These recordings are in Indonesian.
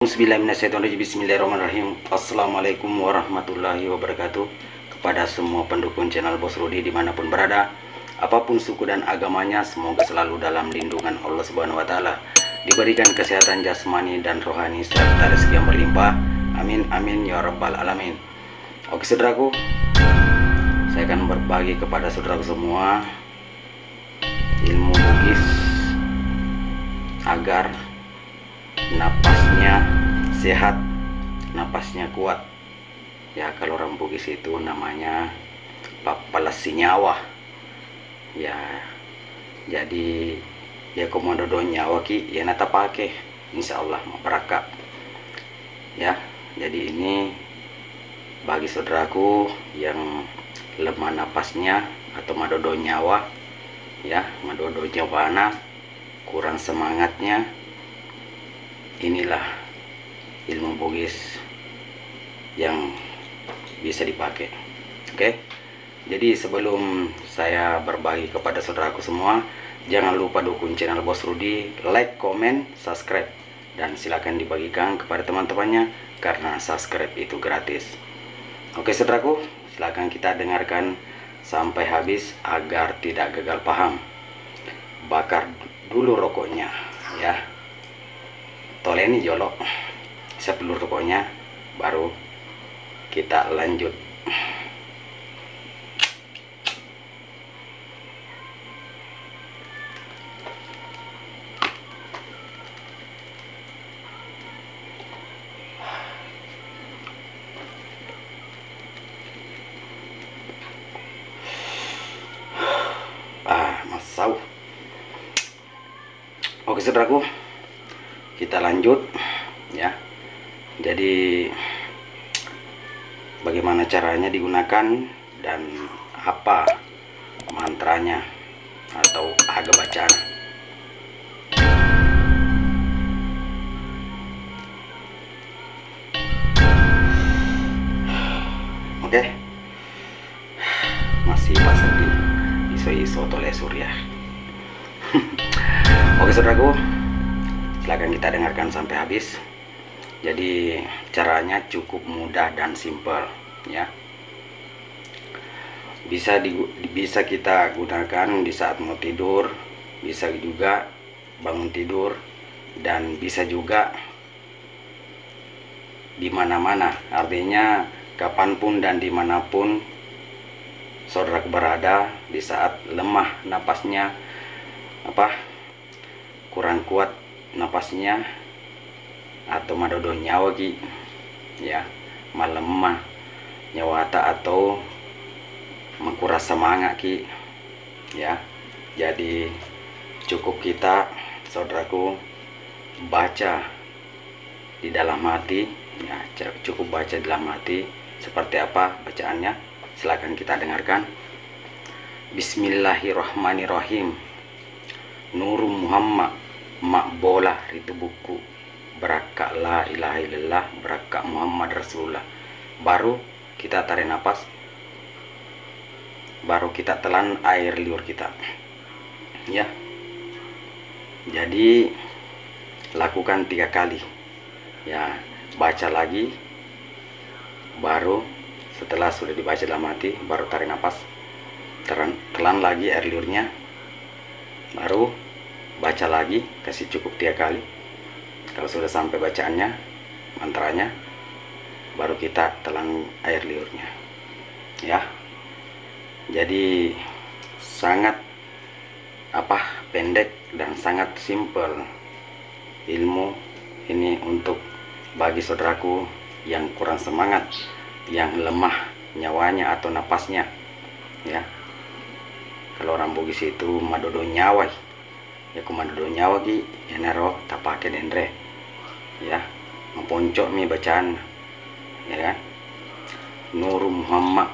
Bismillahirrahmanirrahim. Assalamualaikum warahmatullahi wabarakatuh. Kepada semua pendukung channel Bos Rudi dimanapun berada, apapun suku dan agamanya, semoga selalu dalam lindungan Allah Subhanahu wa Ta'ala, diberikan kesehatan jasmani dan rohani serta rezeki yang berlimpah. Amin amin ya rabbal alamin. Oke saudaraku, saya akan berbagi kepada saudaraku semua ilmu bugis agar napasnya sehat, napasnya kuat. Ya, kalau orang bugis itu namanya papalasi nyawa. Ya, jadi ya komodo nyawa ki ya nata pakai insyaallah mau berakak. Ya, jadi ini bagi saudaraku yang lemah napasnya atau madodo nyawa, ya madodo nyawana, kurang semangatnya, inilah ilmu bugis yang bisa dipakai. Oke, jadi sebelum saya berbagi kepada saudaraku semua, jangan lupa dukung channel Bos Rudi, like, komen, subscribe, dan silakan dibagikan kepada teman-temannya karena subscribe itu gratis. Oke saudaraku, silakan kita dengarkan sampai habis agar tidak gagal paham. Bakar dulu rokoknya, ya. Toleni jolok, isap dulu rokoknya, baru kita lanjut. Masau. Oke saudaraku, kita lanjut ya. Jadi bagaimana caranya digunakan dan apa mantranya atau agak bacaan. Oke, masih pasang di iso-iso tole surya. Oke saudaraku, silakan kita dengarkan sampai habis. Jadi caranya cukup mudah dan simpel ya. Bisa kita gunakan di saat mau tidur, bisa juga bangun tidur, dan bisa juga di mana-mana. Artinya kapanpun dan dimanapun saudara berada di saat lemah napasnya, kurang kuat napasnya, atau madodo nyawa ki ya, malemah nyawata atau mengkuras semangat ki ya. Jadi cukup kita saudaraku baca di dalam hati ya, cukup baca di dalam hati. Seperti apa bacaannya, silakan kita dengarkan. Bismillahirrahmanirrahim. Nuru Muhammad makbolah itu buku berakak la ilaha illallah berakak Muhammad Rasulullah. Baru kita tarik nafas, baru kita telan air liur kita ya. Jadi lakukan 3 kali ya, baca lagi, baru setelah sudah dibaca dalam hati baru tarik nafas, telan lagi air liurnya, baru baca lagi, kasih cukup 3 kali. Kalau sudah sampai bacaannya, mantranya, baru kita telan air liurnya ya. Jadi sangat pendek dan sangat simpel ilmu ini untuk bagi saudaraku yang kurang semangat, yang lemah nyawanya atau napasnya ya. Kalau orang bugis itu madodo nyawa ya, madodo nyawa ki ya naro tapake dendre ya, memponcok mi bacaan ya kan. Nuru Muhammad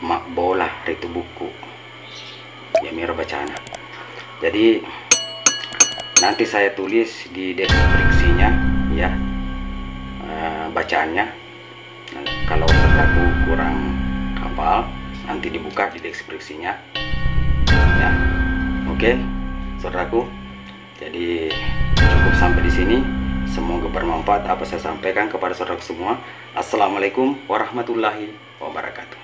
makbolah itu buku ya, miro bacaan. Jadi nanti saya tulis di deskripsinya ya bacaannya. Kalau saudaraku kurang hafal, nanti dibuka di deskripsinya ya. Oke saudaraku, jadi cukup sampai di sini. Semoga bermanfaat apa saya sampaikan kepada saudara semua. Assalamualaikum warahmatullahi wabarakatuh.